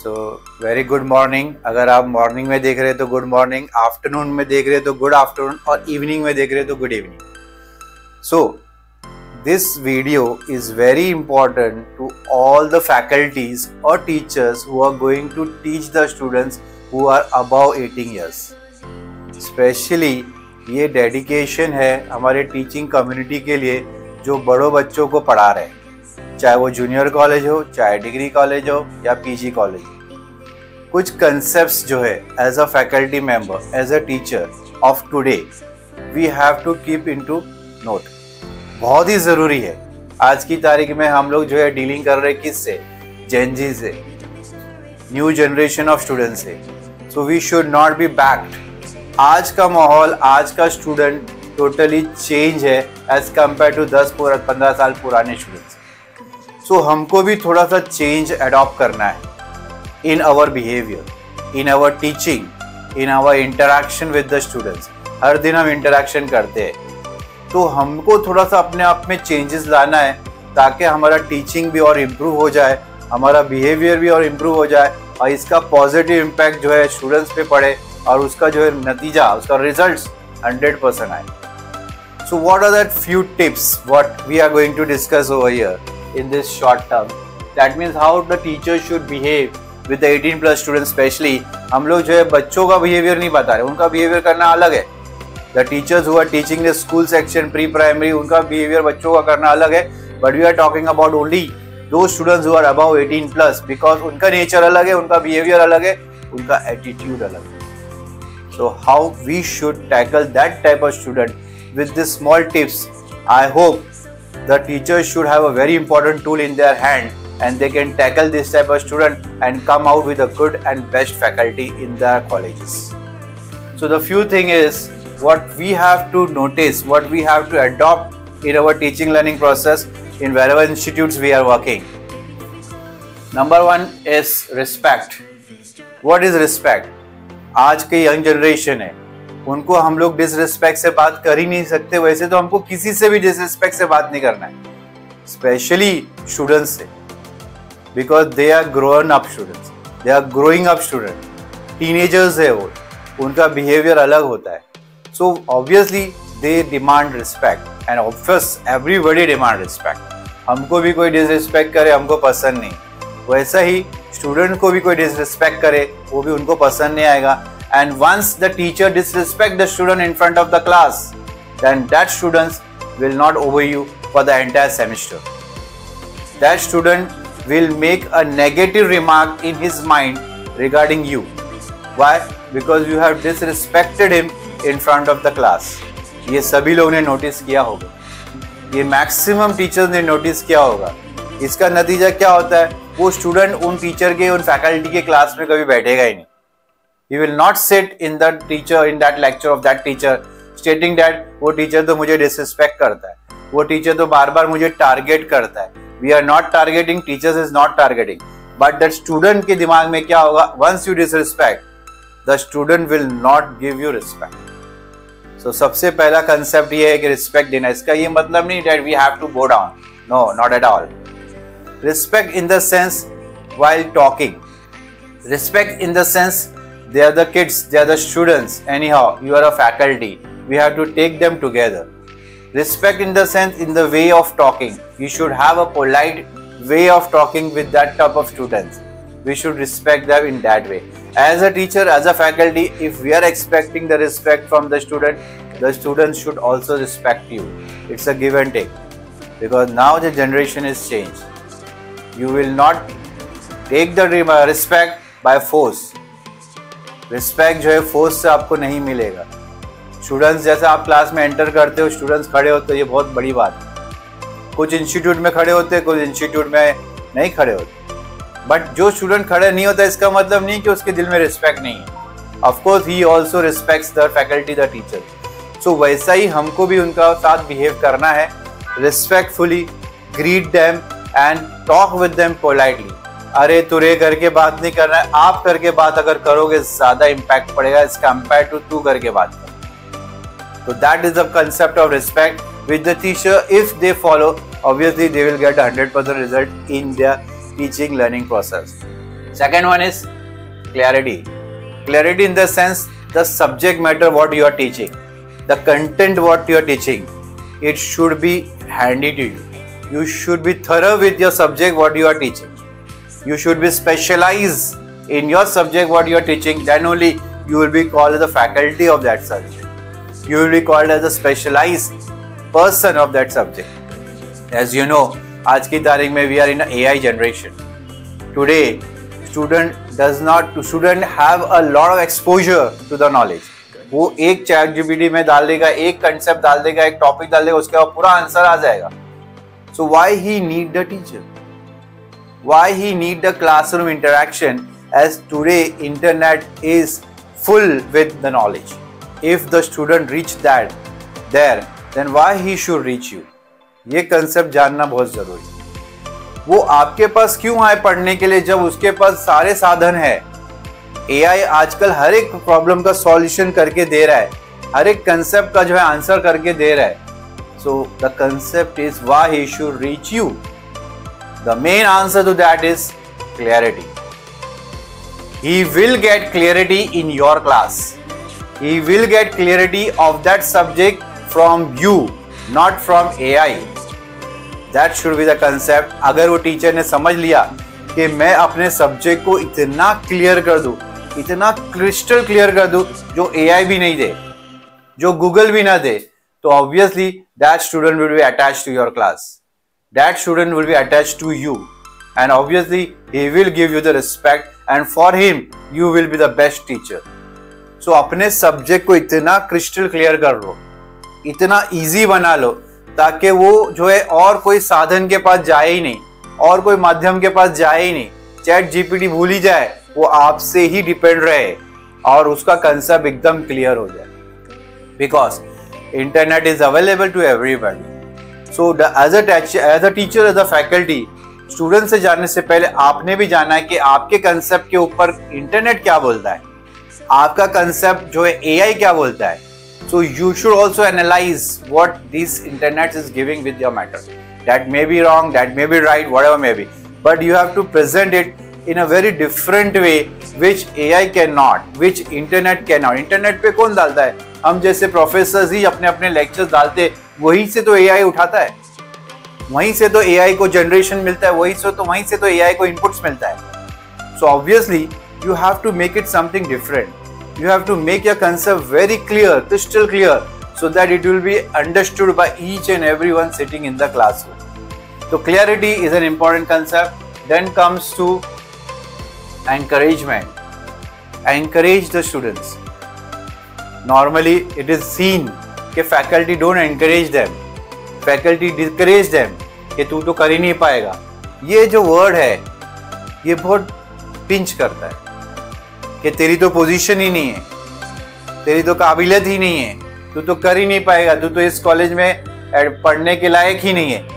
So very good morning. अगर आप morning में देख रहे हैं तो गुड मॉर्निंग, आफ्टरनून में देख रहे हैं तो गुड आफ्टरनून, और इवनिंग में देख रहे हैं तो good evening. So this video is very important to all the faculties or teachers who are going to teach the students who are above 18 years. Especially ये डेडिकेशन है हमारे टीचिंग कम्युनिटी के लिए जो बड़ों बच्चों को पढ़ा रहे हैं, चाहे वो जूनियर कॉलेज हो, चाहे डिग्री कॉलेज हो या पीजी कॉलेज हो। कुछ कंसेप्ट्स जो है as a faculty member, as a teacher of today we have to keep into note. बहुत ही ज़रूरी है। आज की तारीख में हम लोग जो है डीलिंग कर रहे हैं किससे? जेन जी से, न्यू जनरेशन ऑफ स्टूडेंट से। So we should not be backed. आज का माहौल, आज का स्टूडेंट टोटली चेंज है एज कम्पेयर टू 10-15 साल पुराने स्टूडेंट्स। सो हमको भी थोड़ा सा चेंज अडॉप्ट करना है in our behaviour, in our teaching, in our interaction with the students. हर दिन हम इंटरेक्शन करते हैं, तो हमको थोड़ा सा अपने आप में चेंजेस लाना है ताकि हमारा टीचिंग भी और इम्प्रूव हो जाए, हमारा बिहेवियर भी और इम्प्रूव हो जाए, और इसका पॉजिटिव इम्पैक्ट जो है स्टूडेंट्स पे पड़े और उसका जो है नतीजा, उसका रिजल्ट्स 100% आए। So what are that few tips what we are going to discuss over here in this short term. That means how the teacher should behave with the 18+ students. Specially हम लोग जो है बच्चों का बिहेवियर नहीं बता रहे, उनका बिहेवियर करना अलग है। The teachers who are teaching the school section, pre-primary, उनका behavior बच्चों का करना अलग है, but we are talking about only those students who are above 18+, because उनका nature अलग है, उनका behavior अलग है, उनका attitude अलग है। So how we should tackle that type of student with these small tips? I hope the teachers should have a very important tool in their hand and they can tackle this type of student and come out with a good and best faculty in their colleges. So the few thing is, what we have to notice, what we have to adopt in our teaching learning process in wherever institutes we are working. Number one is respect. What is respect? आज के young generation है, उनको हम लोग disrespect से बात कर ही नहीं सकते। वैसे तो हमको किसी से भी डिसरिस्पेक्ट से बात नहीं करना है, स्पेशली स्टूडेंट्स से, because they are grown up students, they are growing up student. Teenagers है वो, उनका बिहेवियर अलग होता है। So obviously they demand respect, and obvious everybody demand respect. हमको भी कोई disrespect करे हमको पसंद नहीं, वैसा ही स्टूडेंट को भी कोई disrespect करे वो भी उनको पसंद नहीं आएगा। And once the teacher disrespect the student in front of the class, then that students will not obey you for the entire semester. That student will make a negative remark in his mind regarding you. Why? Because you have disrespected him in front of the class. ये सभी लोगों ने notice किया होगा, ये maximum teachers ने notice किया होगा। इसका नतीजा क्या होता है? वो स्टूडेंट उन टीचर के, उन फैकल्टी के क्लास में कभी बैठेगा ही नहीं। He will not sit in that teacher, in that lecture of that teacher, stating that वो टीचर तो मुझे डिसरिस्पेक्ट करता है, वो टीचर तो बार बार मुझे टारगेट करता है। We are not targeting, teachers is not targeting, but that student के दिमाग में क्या होगा? Once you disrespect, the student will not give you respect. So सबसे पहला कंसेप्ट ये है कि रिस्पेक्ट देना। इसका ये मतलब नहीं that we have to go down, no, not at all. Respect in the sense while talking, respect in the sense they are the kids, they are the students, anyhow you are a faculty, we have to take them together. Respect in the sense in the way of talking, you should have a polite way of talking with that type of students. We should respect them in that way. As a teacher, as a faculty, if we are expecting the respect from the student should also respect you. It's a give and take, because now the generation is changed. You will not take the respect by force. Respect जो है force से आपको नहीं मिलेगा। Students जैसे आप class में enter करते हो, स्टूडेंट्स खड़े होते हो, ये बहुत बड़ी बात है। कुछ इंस्टीट्यूट में खड़े होते हैं, कुछ इंस्टीट्यूट में नहीं खड़े होते। बट जो स्टूडेंट खड़े नहीं होता इसका मतलब नहीं कि उसके दिल में रिस्पेक्ट नहीं है। Of course he also respects the faculty, the teacher. So वैसा ही हमको भी उनका साथ बिहेव करना है, respectfully greet them and talk with them politely. अरे तुरे करके बात नहीं करना है, आप करके बात अगर करोगे ज्यादा इम्पैक्ट पड़ेगा एज कम्पेयर टू तू करके बात कर। तो that is the concept of respect with the teacher. If they follow, obviously they will get 100% result in their teaching learning process. Second one is clarity. Clarity in the sense the subject matter what you are teaching, the content what you are teaching, it should be handy to you. You should be thorough with your subject what you are teaching. You should be specialized in your subject what you are teaching. Then only you will be called as the faculty of that subject. You will be called as a specialized person of that subject. As you know, आज की तारीख में we are in an AI generation. Today, student have a lot of exposure to the knowledge. वो एक chat GPT में डाल देगा, एक कंसेप्ट डाल देगा, एक टॉपिक डाल देगा, उसके बाद पूरा आंसर आ जाएगा. So why he need the teacher? Why he need the classroom interaction? As today internet is full with the knowledge. If the student reach that there, then why he should reach you? ये concept जानना बहुत जरूरी है. वो आपके पास क्यों आए पढ़ने के लिए जब उसके पास सारे साधन है. एआई आजकल हर एक प्रॉब्लम का सॉल्यूशन करके दे रहा है, हर एक कंसेप्ट का जो है आंसर करके दे रहा है. So the concept is why he should reach you. The main answer to that is clarity. He will get clarity in your class. He will get clarity of that subject from you, not from AI. That should be the concept. अगर वो teacher ने समझ लिया कि मैं अपने subject को इतना क्लियर कर दूं, इतना क्रिस्टल क्लियर कर दूं जो एआई भी नहीं दे, जो गूगल भी ना दे, तो obviously that student will be attached to your class. That student will be attached to you and obviously he will give you the respect and for him you will be the best teacher. So अपने subject को इतना crystal clear कर लो, इतना easy बना लो ताकि वो जो है और कोई साधन के पास जाए ही नहीं, और कोई माध्यम के पास जाए ही नहीं. चैट जीपीटी भूल ही जाए, वो आपसे ही डिपेंड रहे और उसका कंसेप्ट एकदम क्लियर हो जाए. Because internet is available to everybody. So as a teacher, as a faculty, student से जानने से पहले आपने भी जाना है कि आपके कंसेप्ट के ऊपर इंटरनेट क्या बोलता है, आपका कंसेप्ट जो है एआई क्या बोलता है. So you should also analyze what this internet is giving with your matter. That may be wrong, that may be right, whatever may be. But you have to present it in a very different way, which AI cannot, which internet cannot. Internet पे कौन डालता है? हम जैसे professors ही अपने अपने lectures डालते, वहीं से तो AI उठाता है, वहीं से तो AI को जनरेशन मिलता है, वहीं से तो AI को इनपुट्स मिलता है. So obviously you have to make it something different. You have to make your concept very clear, crystal clear, so that it will be understood by each and everyone sitting in the classroom. So clarity is an important concept. Then comes to encouragement. Encourage the students. Normally it is seen कि faculty don't encourage them. Faculty discourage them कि तू तो कर ही नहीं पाएगा. ये जो word है, ये बहुत pinch करता है कि तेरी तो पोजीशन ही नहीं है, तेरी तो काबिलियत ही नहीं है, तू तो कर ही नहीं पाएगा, तू तो इस कॉलेज में पढ़ने के लायक ही नहीं है.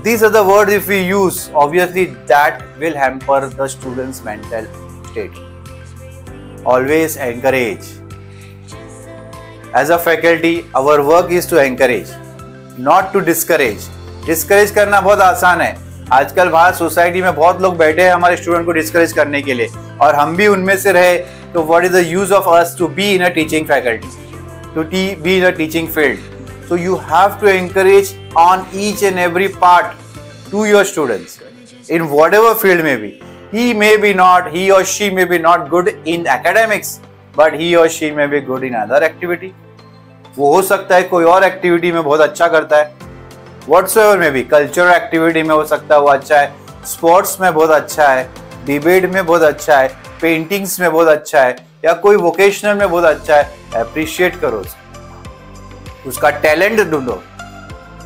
These are the words if we use, obviously that will hamper the student's mental state. Always encourage. As a faculty, our work is to encourage, not to discourage. Discourage करना बहुत आसान है. आजकल बाहर सोसाइटी में बहुत लोग बैठे हैं हमारे स्टूडेंट को डिस्करेज करने के लिए, और हम भी उनमें से रहे. तो what is the use of us to be in a teaching faculty, to be in a teaching field. So you have to encourage on each and every part to your students in whatever field में भी. he or she may be not good in academics, but he or she may be good in other activity. वो हो सकता है कोई और activity में बहुत अच्छा करता है, whatsoever में भी, कल्चरल एक्टिविटी में हो सकता है वो अच्छा है, स्पोर्ट्स में बहुत अच्छा है, डिबेट में बहुत अच्छा है, पेंटिंग्स में बहुत अच्छा है, या कोई वोकेशनल में बहुत अच्छा है. अप्रिशिएट करो उसका टैलेंट ढूंढो,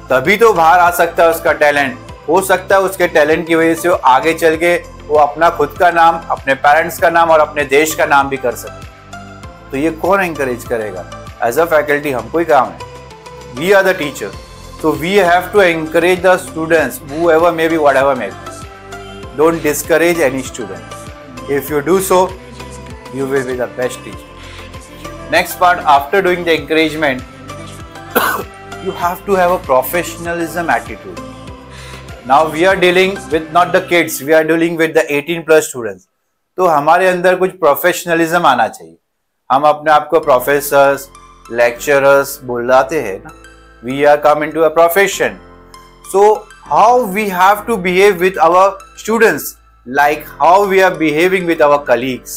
तभी तो बाहर आ सकता है उसका टैलेंट. हो सकता है उसके टैलेंट की वजह से वो आगे चल के वो अपना खुद का नाम, अपने पेरेंट्स का नाम और अपने देश का नाम भी कर सके. तो ये कौन एंकरेज करेगा? एज अ फैकल्टी हमको ही काम है. We are the teacher, so we have to encourage the students, whoever may be, whatever may be. Don't discourage any student. If you do so, you will be the best teacher. Next part, after doing the encouragement, you have to have a professionalism attitude. Now we are dealing with not the kids, we are dealing with the 18+ students. तो हमारे अंदर कुछ professionalism आना चाहिए। हम अपने आप को प्रोफेसर्स, लेक्चरर्स बुलाते हैं ना, we are come into a profession. So how we have to behave with our students, like how we are behaving with our colleagues.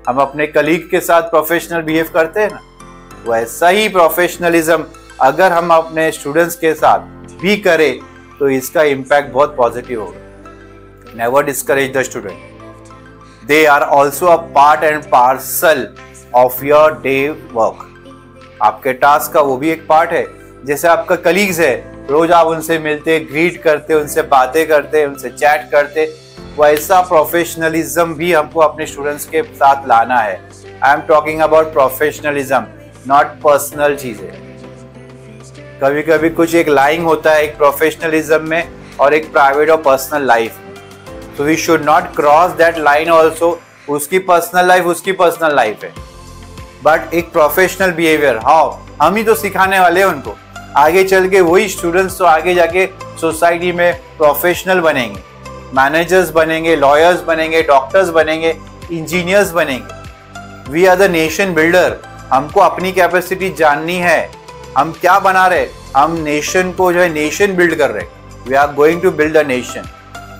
हम अपने कलीग के साथ प्रोफेशनल बिहेव करते हैं ना, वैसा ही प्रोफेशनलिज्म अगर हम अपने स्टूडेंट्स के साथ भी करें तो इसका इम्पैक्ट बहुत पॉजिटिव होगा। Never discourage the student, they are also a part and parcel of your day work. आपके टास्क का वो भी एक पार्ट है। जैसे आपका कलीग्स है, रोज आप उनसे मिलते, ग्रीट करते, उनसे बातें करते, उनसे चैट करते, वैसा प्रोफेशनलिज्म भी हमको अपने स्टूडेंट्स के साथ लाना है। I am talking about professionalism, not personal चीजें। कभी कभी कुछ एक लाइन होता है एक प्रोफेशनलिज्म में और एक प्राइवेट और पर्सनल लाइफ में, तो we should not cross that line also. उसकी पर्सनल लाइफ उसकी पर्सनल लाइफ है, बट एक प्रोफेशनल बिहेवियर, हाउ हम ही तो सिखाने वाले हैं उनको। आगे चल के वही स्टूडेंट्स तो आगे जाके सोसाइटी में प्रोफेशनल बनेंगे, मैनेजर्स बनेंगे, लॉयर्स बनेंगे, डॉक्टर्स बनेंगे, इंजीनियर्स बनेंगे। We are the nation builder. हमको अपनी कैपेसिटी जाननी है, हम क्या बना रहे, हम नेशन को जो है नेशन बिल्ड कर रहे, we are going to build a nation.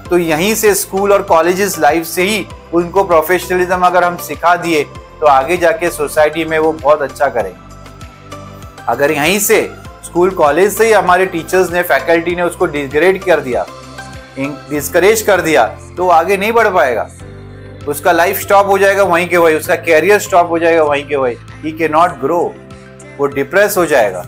तो यहीं से स्कूल और कॉलेजेस लाइफ से ही उनको प्रोफेशनलिज्म अगर हम सिखा दिए तो आगे जाके सोसाइटी में वो बहुत अच्छा करेंगे। अगर यहीं से स्कूल कॉलेज से ही हमारे टीचर्स ने, फैकल्टी ने उसको डिग्रेड कर दिया, डिस्करेज कर दिया, तो आगे नहीं बढ़ पाएगा। उसका लाइफ स्टॉप हो जाएगा वहीं के वहीं, उसका कैरियर स्टॉप हो जाएगा वहीं के वहीं। ही कैन नॉट ग्रो, वो डिप्रेस हो जाएगा,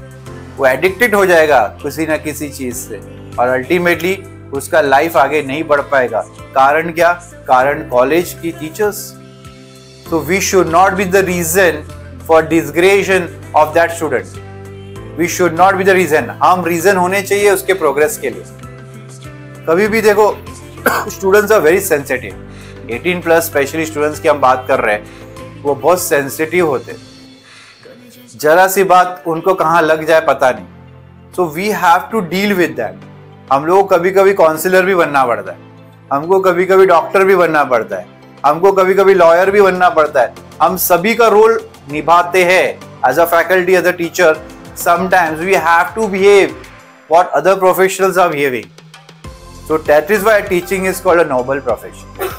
वो एडिक्टेड हो जाएगा किसी ना किसी चीज से, और अल्टीमेटली उसका लाइफ आगे नहीं बढ़ पाएगा। कारण क्या? कारण कॉलेज की teachers. So we should not be the reason for disgradation of that student. We should not be the reason. हम रीजन होने चाहिए उसके प्रोग्रेस के लिए। कभी भी देखो students are very sensitive. 18+ specially students की हम बात कर रहे हैं, वो बहुत सेंसिटिव होते हैं। जरा सी बात उनको कहाँ लग जाए पता नहीं। So we have to deal with that. हम लोगों को कभी कभी काउंसलर भी बनना पड़ता है, हमको कभी कभी डॉक्टर भी बनना पड़ता है, हमको कभी कभी लॉयर भी बनना पड़ता है। हम सभी का रोल निभाते हैं as a faculty, as a teacher. Sometimes we have to behave what other professionals are behaving. So that is why teaching is called a noble profession,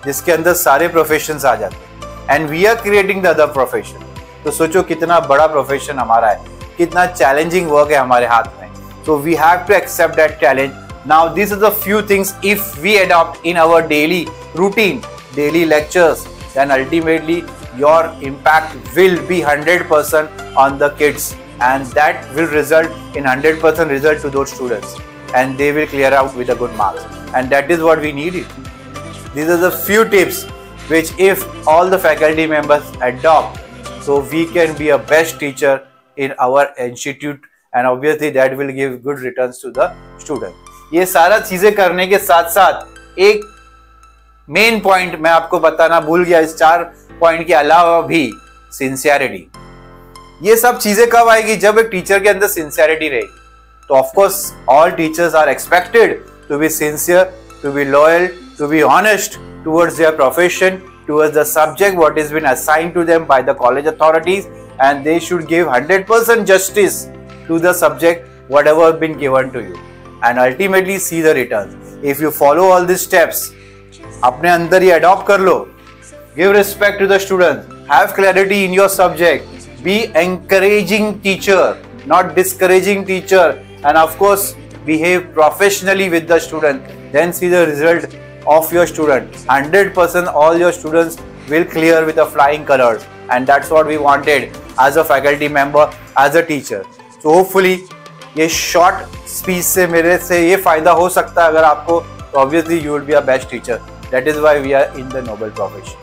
जिसके अंदर सारे प्रोफेशंस आ जाते हैं and we are creating the other profession. तो सोचो कितना बड़ा प्रोफेशन हमारा है, कितना चैलेंजिंग वर्क है हमारे हाथ में। So we have to accept that challenge. Now this is the few things if we adopt in our daily routine, daily lectures, then ultimately your impact will be 100% on the kids, and that will result in 100% result to those students, and they will clear out with a good marks, and that is what we needed. These are the few tips which if all the faculty members adopt, so we can be a best teacher in our institute, and obviously that will give good returns to the student. ये सारा चीजें करने के साथ साथ एक main point मैं आपको बताना भूल गया, इस 4 पॉइंट के अलावा भी सिंसियरिटी। ये सब चीजें कब आएगी? जब एक टीचर के अंदर सिंसियरिटी रहेगी। तो of course all teachers are expected to be sincere, to be loyal, to be honest towards their profession, towards the subject what is been assigned to them by the college authorities, and they should give 100% justice to the subject whatever been given to you, and ultimately see the returns. If you follow all this steps, अपने अंदर ये adopt कर लो। Give respect to the student, have clarity in your subject, be encouraging teacher, not discouraging teacher, and of course behave professionally with the student, then see the result of your student. 100% all your students will clear with the flying colours, and that's what we wanted as a faculty member, as a teacher. So hopefully ये short speech से मेरे से ये फायदा हो सकता है अगर आपको, तो obviously you will be a best teacher. That is why we are in the noble profession.